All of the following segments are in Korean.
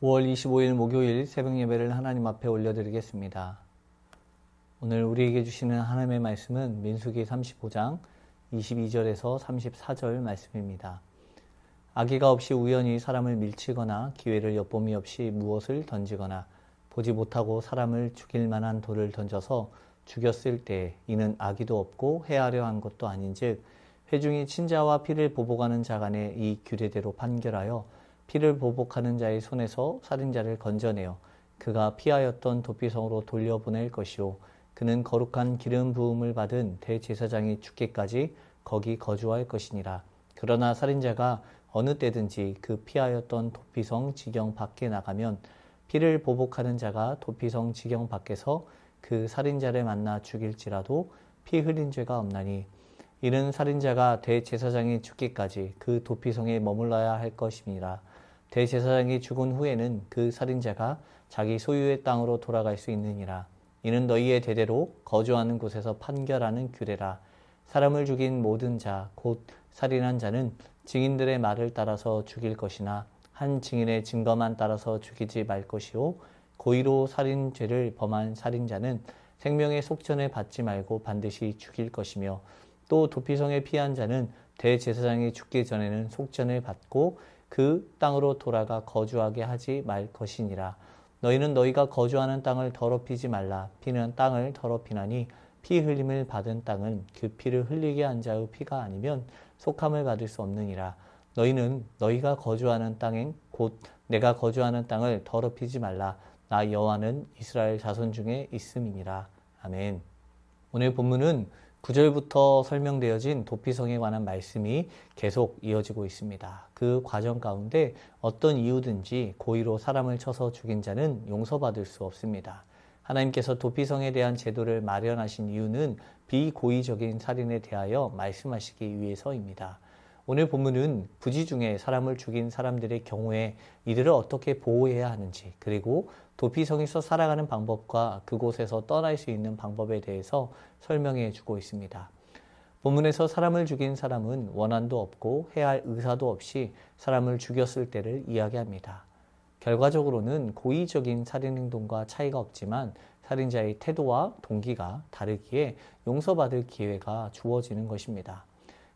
5월 25일 목요일 새벽 예배를 하나님 앞에 올려드리겠습니다. 오늘 우리에게 주시는 하나님의 말씀은 민수기 35장 22절에서 34절 말씀입니다. 악의가 없이 우연히 사람을 밀치거나 기회를 엿봄이 없이 무엇을 던지거나 보지 못하고 사람을 죽일 만한 돌을 던져서 죽였을 때 이는 악의도 없고 해하려 한 것도 아닌즉 회중이 친자와 피를 보복하는 자 간에 이 규례대로 판결하여 피를 보복하는 자의 손에서 살인자를 건져내어 그가 피하였던 도피성으로 돌려보낼 것이요 그는 거룩한 기름 부음을 받은 대제사장이 죽기까지 거기 거주할 것이니라. 그러나 살인자가 어느 때든지 그 피하였던 도피성 지경 밖에 나가면 피를 보복하는 자가 도피성 지경 밖에서 그 살인자를 만나 죽일지라도 피 흘린 죄가 없나니 이는 살인자가 대제사장이 죽기까지 그 도피성에 머물러야 할 것임이라. 대제사장이 죽은 후에는 그 살인자가 자기 소유의 땅으로 돌아갈 수 있느니라. 이는 너희의 대대로 거주하는 곳에서 판결하는 규례라. 사람을 죽인 모든 자, 곧 살인한 자는 증인들의 말을 따라서 죽일 것이나 한 증인의 증거만 따라서 죽이지 말 것이요 고의로 살인죄를 범한 살인자는 생명의 속전을 받지 말고 반드시 죽일 것이며 또 도피성에 피한 자는 대제사장이 죽기 전에는 속전을 받고 그 땅으로 돌아가 거주하게 하지 말 것이니라. 너희는 너희가 거주하는 땅을 더럽히지 말라. 피는 땅을 더럽히나니 피 흘림을 받은 땅은 그 피를 흘리게 한 자의 피가 아니면 속함을 받을 수 없느니라. 너희는 너희가 거주하는 땅엔 곧 내가 거주하는 땅을 더럽히지 말라. 나 여호와는 이스라엘 자손 중에 있음이니라. 아멘. 오늘 본문은 9절부터 설명되어진 도피성에 관한 말씀이 계속 이어지고 있습니다. 그 과정 가운데 어떤 이유든지 고의로 사람을 쳐서 죽인 자는 용서받을 수 없습니다. 하나님께서 도피성에 대한 제도를 마련하신 이유는 비고의적인 살인에 대하여 말씀하시기 위해서입니다. 오늘 본문은 부지 중에 사람을 죽인 사람들의 경우에 이들을 어떻게 보호해야 하는지, 그리고 도피성에서 살아가는 방법과 그곳에서 떠날 수 있는 방법에 대해서 설명해 주고 있습니다. 본문에서 사람을 죽인 사람은 원한도 없고 해할 의사도 없이 사람을 죽였을 때를 이야기합니다. 결과적으로는 고의적인 살인 행동과 차이가 없지만 살인자의 태도와 동기가 다르기에 용서받을 기회가 주어지는 것입니다.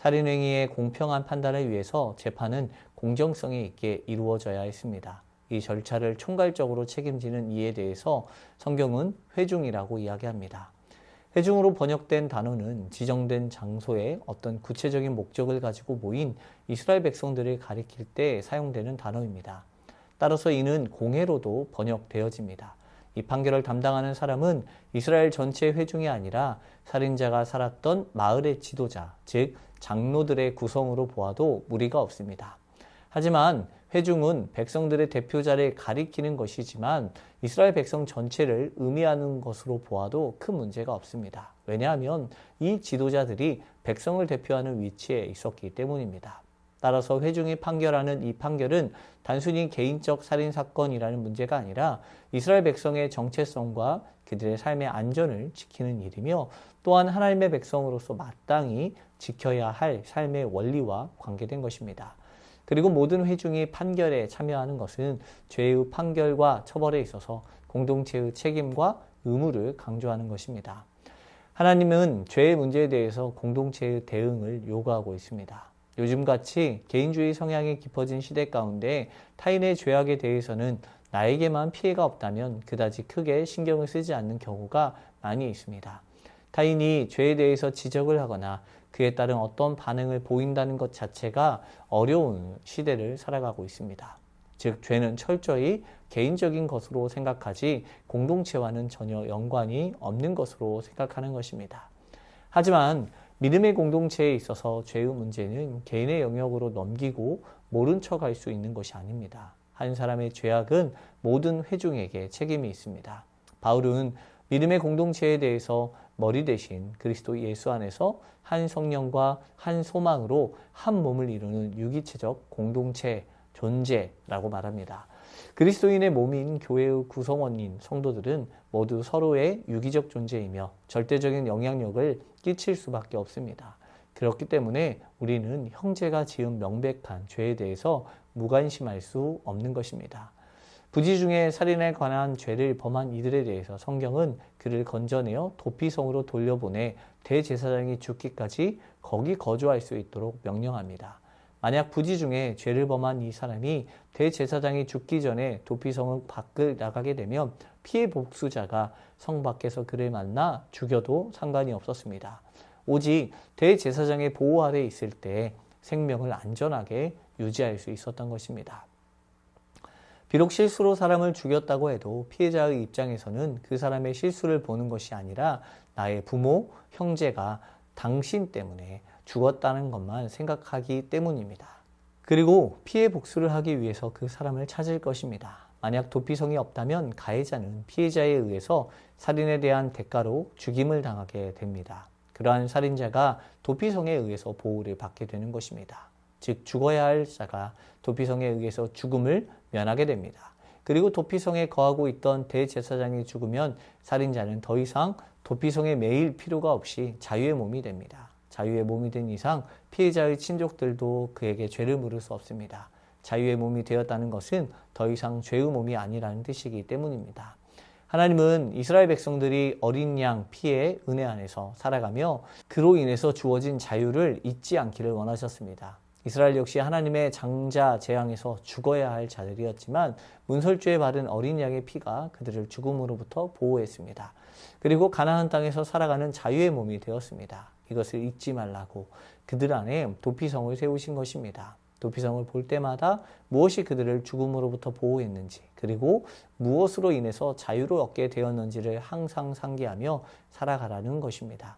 살인행위의 공평한 판단을 위해서 재판은 공정성이 있게 이루어져야 했습니다. 이 절차를 총괄적으로 책임지는 이에 대해서 성경은 회중이라고 이야기합니다. 회중으로 번역된 단어는 지정된 장소에 어떤 구체적인 목적을 가지고 모인 이스라엘 백성들을 가리킬 때 사용되는 단어입니다. 따라서 이는 공회로도 번역되어집니다. 이 판결을 담당하는 사람은 이스라엘 전체 회중이 아니라 살인자가 살았던 마을의 지도자, 즉 장로들의 구성으로 보아도 무리가 없습니다. 하지만 회중은 백성들의 대표자를 가리키는 것이지만 이스라엘 백성 전체를 의미하는 것으로 보아도 큰 문제가 없습니다. 왜냐하면 이 지도자들이 백성을 대표하는 위치에 있었기 때문입니다. 따라서 회중이 판결하는 이 판결은 단순히 개인적 살인사건이라는 문제가 아니라 이스라엘 백성의 정체성과 그들의 삶의 안전을 지키는 일이며 또한 하나님의 백성으로서 마땅히 지켜야 할 삶의 원리와 관계된 것입니다. 그리고 모든 회중이 판결에 참여하는 것은 죄의 판결과 처벌에 있어서 공동체의 책임과 의무를 강조하는 것입니다. 하나님은 죄의 문제에 대해서 공동체의 대응을 요구하고 있습니다. 요즘같이 개인주의 성향이 깊어진 시대 가운데 타인의 죄악에 대해서는 나에게만 피해가 없다면 그다지 크게 신경을 쓰지 않는 경우가 많이 있습니다. 타인이 죄에 대해서 지적을 하거나 그에 따른 어떤 반응을 보인다는 것 자체가 어려운 시대를 살아가고 있습니다. 즉, 죄는 철저히 개인적인 것으로 생각하지 공동체와는 전혀 연관이 없는 것으로 생각하는 것입니다. 하지만 믿음의 공동체에 있어서 죄의 문제는 개인의 영역으로 넘기고 모른 척 할 수 있는 것이 아닙니다. 한 사람의 죄악은 모든 회중에게 책임이 있습니다. 바울은 믿음의 공동체에 대해서 머리 대신 그리스도 예수 안에서 한 성령과 한 소망으로 한 몸을 이루는 유기체적 공동체, 존재라고 말합니다. 그리스도인의 몸인 교회의 구성원인 성도들은 모두 서로의 유기적 존재이며 절대적인 영향력을 끼칠 수밖에 없습니다. 그렇기 때문에 우리는 형제가 지은 명백한 죄에 대해서 무관심할 수 없는 것입니다. 부지 중에 살인에 관한 죄를 범한 이들에 대해서 성경은 그를 건져내어 도피성으로 돌려보내 대제사장이 죽기까지 거기 거주할 수 있도록 명령합니다. 만약 부지 중에 죄를 범한 이 사람이 대제사장이 죽기 전에 도피성을 밖을 나가게 되면 피해 복수자가 성 밖에서 그를 만나 죽여도 상관이 없었습니다. 오직 대제사장의 보호 아래 있을 때 생명을 안전하게 유지할 수 있었던 것입니다. 비록 실수로 사람을 죽였다고 해도 피해자의 입장에서는 그 사람의 실수를 보는 것이 아니라 나의 부모, 형제가 당신 때문에 죽었다는 것만 생각하기 때문입니다. 그리고 피해 복수를 하기 위해서 그 사람을 찾을 것입니다. 만약 도피성이 없다면 가해자는 피해자에 의해서 살인에 대한 대가로 죽임을 당하게 됩니다. 그러한 살인자가 도피성에 의해서 보호를 받게 되는 것입니다. 즉 죽어야 할 자가 도피성에 의해서 죽음을 면하게 됩니다. 그리고 도피성에 거하고 있던 대제사장이 죽으면 살인자는 더 이상 도피성에 매일 필요가 없이 자유의 몸이 됩니다. 자유의 몸이 된 이상 피해자의 친족들도 그에게 죄를 물을 수 없습니다. 자유의 몸이 되었다는 것은 더 이상 죄의 몸이 아니라는 뜻이기 때문입니다. 하나님은 이스라엘 백성들이 어린 양 피해 은혜 안에서 살아가며 그로 인해서 주어진 자유를 잊지 않기를 원하셨습니다. 이스라엘 역시 하나님의 장자 재앙에서 죽어야 할 자들이었지만 문설주에 바른 어린 양의 피가 그들을 죽음으로부터 보호했습니다. 그리고 가나안 땅에서 살아가는 자유의 몸이 되었습니다. 이것을 잊지 말라고 그들 안에 도피성을 세우신 것입니다. 도피성을 볼 때마다 무엇이 그들을 죽음으로부터 보호했는지 그리고 무엇으로 인해서 자유를 얻게 되었는지를 항상 상기하며 살아가라는 것입니다.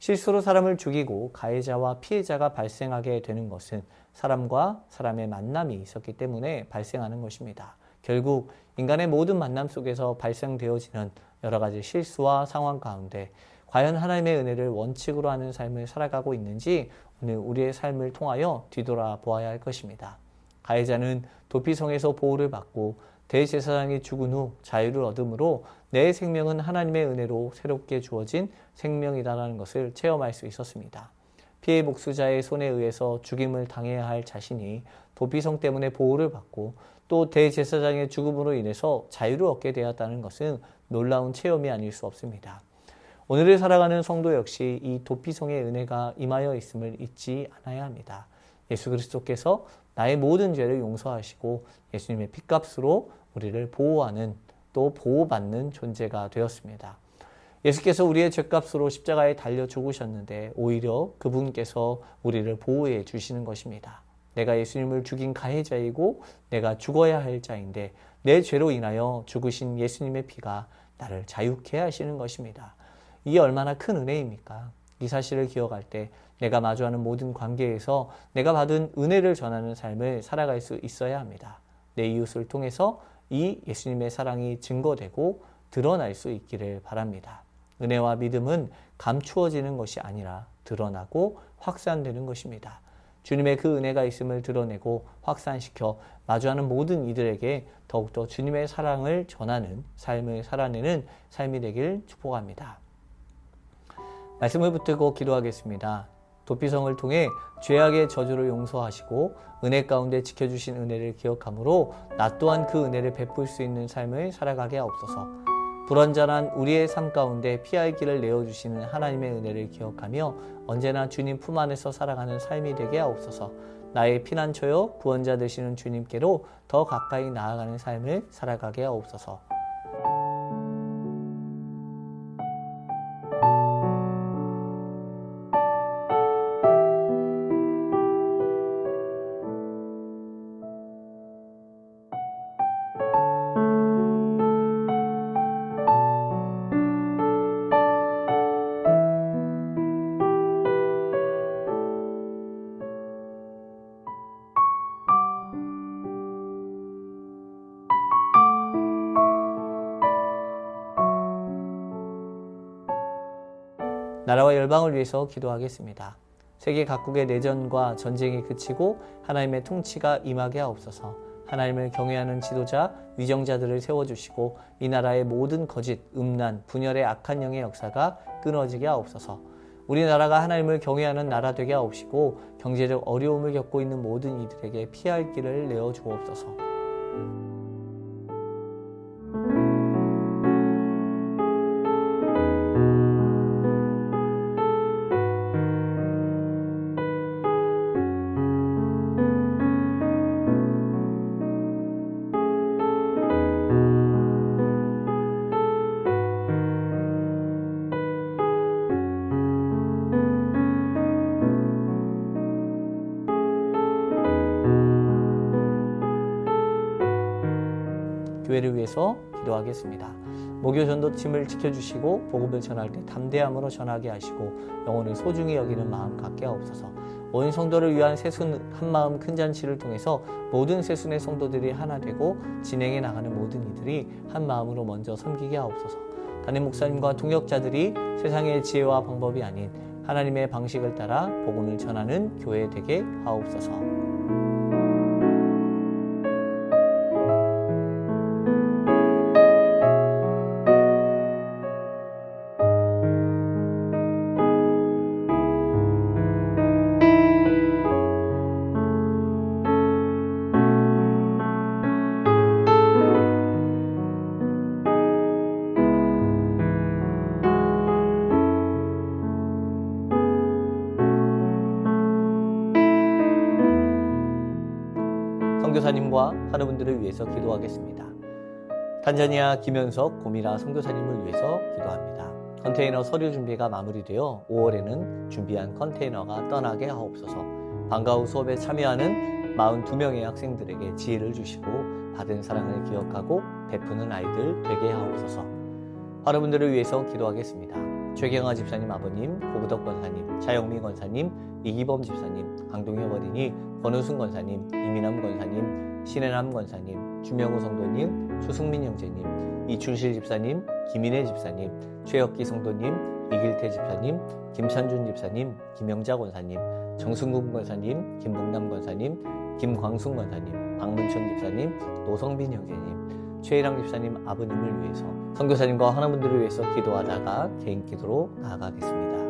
실수로 사람을 죽이고 가해자와 피해자가 발생하게 되는 것은 사람과 사람의 만남이 있었기 때문에 발생하는 것입니다. 결국 인간의 모든 만남 속에서 발생되어지는 여러 가지 실수와 상황 가운데 과연 하나님의 은혜를 원칙으로 하는 삶을 살아가고 있는지 오늘 우리의 삶을 통하여 뒤돌아 보아야 할 것입니다. 가해자는 도피성에서 보호를 받고 대제사장이 죽은 후 자유를 얻음으로 내 생명은 하나님의 은혜로 새롭게 주어진 생명이다라는 것을 체험할 수 있었습니다. 피해 복수자의 손에 의해서 죽임을 당해야 할 자신이 도피성 때문에 보호를 받고 또 대제사장의 죽음으로 인해서 자유를 얻게 되었다는 것은 놀라운 체험이 아닐 수 없습니다. 오늘을 살아가는 성도 역시 이 도피성의 은혜가 임하여 있음을 잊지 않아야 합니다. 예수 그리스도께서 나의 모든 죄를 용서하시고 예수님의 핏값으로 우리를 보호하는 또 보호받는 존재가 되었습니다. 예수께서 우리의 죄값으로 십자가에 달려 죽으셨는데 오히려 그분께서 우리를 보호해 주시는 것입니다. 내가 예수님을 죽인 가해자이고 내가 죽어야 할 자인데 내 죄로 인하여 죽으신 예수님의 피가 나를 자유케 하시는 것입니다. 이게 얼마나 큰 은혜입니까? 이 사실을 기억할 때 내가 마주하는 모든 관계에서 내가 받은 은혜를 전하는 삶을 살아갈 수 있어야 합니다. 내 이웃을 통해서 이 예수님의 사랑이 증거되고 드러날 수 있기를 바랍니다. 은혜와 믿음은 감추어지는 것이 아니라 드러나고 확산되는 것입니다. 주님의 그 은혜가 있음을 드러내고 확산시켜 마주하는 모든 이들에게 더욱더 주님의 사랑을 전하는 삶을 살아내는 삶이 되길 축복합니다. 말씀을 붙들고 기도하겠습니다. 도피성을 통해 죄악의 저주를 용서하시고 은혜 가운데 지켜주신 은혜를 기억하므로 나 또한 그 은혜를 베풀 수 있는 삶을 살아가게 하옵소서. 불완전한 우리의 삶 가운데 피할 길을 내어주시는 하나님의 은혜를 기억하며 언제나 주님 품 안에서 살아가는 삶이 되게 하옵소서. 나의 피난처요 구원자 되시는 주님께로 더 가까이 나아가는 삶을 살아가게 하옵소서. 나라와 열방을 위해서 기도하겠습니다. 세계 각국의 내전과 전쟁이 그치고 하나님의 통치가 임하게 하옵소서. 하나님을 경외하는 지도자, 위정자들을 세워주시고 이 나라의 모든 거짓, 음란, 분열의 악한 영의 역사가 끊어지게 하옵소서. 우리나라가 하나님을 경외하는 나라 되게 하옵시고 경제적 어려움을 겪고 있는 모든 이들에게 피할 길을 내어 주옵소서. 교회를 위해서 기도하겠습니다. 목요 전도팀을 지켜주시고 복음을 전할 때 담대함으로 전하게 하시고 영혼을 소중히 여기는 마음 갖게 하옵소서. 온 성도를 위한 세순 한마음 큰 잔치를 통해서 모든 세순의 성도들이 하나 되고 진행해 나가는 모든 이들이 한 마음으로 먼저 섬기게 하옵소서. 담임 목사님과 동역자들이 세상의 지혜와 방법이 아닌 하나님의 방식을 따라 복음을 전하는 교회 되게 하옵소서. 선교사님과 하나분들을 위해서 기도하겠습니다. 탄자니아 김현석 고미라 선교사님을 위해서 기도합니다. 컨테이너 서류 준비가 마무리되어 5월에는 준비한 컨테이너가 떠나게 하옵소서. 방과 후 수업에 참여하는 42명의 학생들에게 지혜를 주시고 받은 사랑을 기억하고 베푸는 아이들 되게 하옵소서. 하나분들을 위해서 기도하겠습니다. 최경아 집사님 아버님, 고부덕 권사님, 차영미 권사님, 이기범 집사님, 강동엽 어린이, 권우순 권사님, 이민남 권사님, 신혜남 권사님, 주명우 성도님, 추승민 형제님, 이춘실 집사님, 김인혜 집사님, 최혁기 성도님, 이길태 집사님, 김찬준 집사님, 김영자 권사님, 정승국 권사님, 김봉남 권사님, 김광순 권사님, 박문천 집사님, 노성빈 형제님, 최일랑 집사님 아버님을 위해서 선교사님과 하나분들을 위해서 기도하다가 개인 기도로 나아가겠습니다.